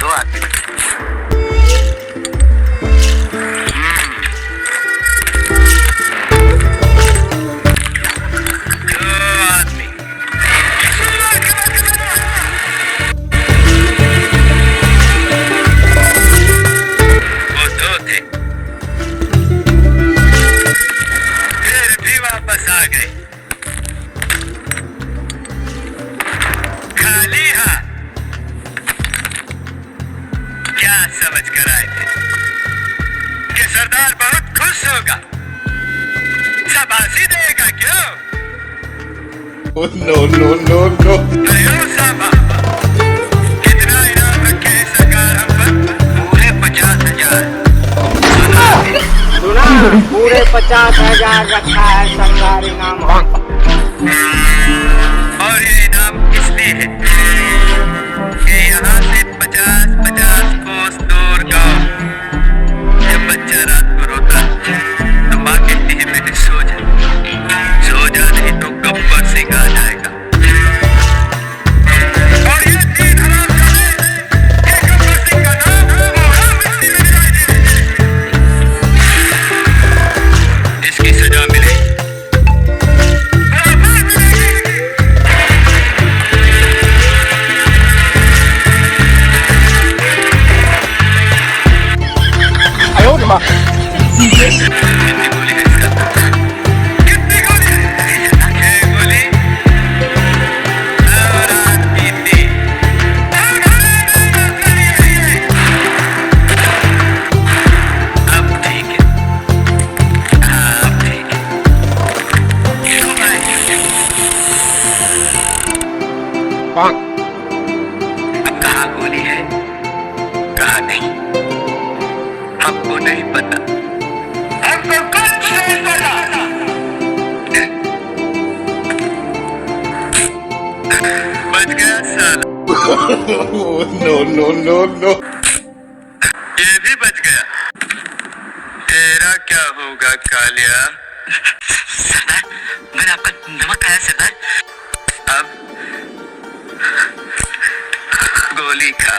दो आदमी बचे। वापस आ गए खाली हाथ। क्या समझ कर आए थे कि सरदार बहुत खुश होगा, शाबाशी देगा क्यों? No no no no. अरे ओ साहब, कितना इनाम रखे सरकार हम पर? पूरे 50,000। सुना, पूरे 50,000 रखा है सरकार इनाम। और ये इनाम इसलिए है कि यहाँ से 50-50 कोस दूर गाँव जब बच्चा रात को रोता तो माँ कहती है बेटे सो जा, सो जा नहीं तो गब्बर सिंह आ जाएगा। और ये तीन हरामजादे, ये गब्बर सिंह का नाम मोहरा मिट्टी में मिलाई दे। इसकी सजा मिले कितनी गोली है इसका? कितनी गोली है? 6 गोली और रात बीती। अब ठीक है, हाँ अब ठीक है। अब कहाँ गोली है कहाँ नहीं हमको नहीं पता, हमको कुछ नहीं पता। बच गया साला। No no no no. ये भी बच गया। तेरा क्या होगा कालिया? सरदार, मैंने आपका नमक खाया सरदार। अब गोली खा।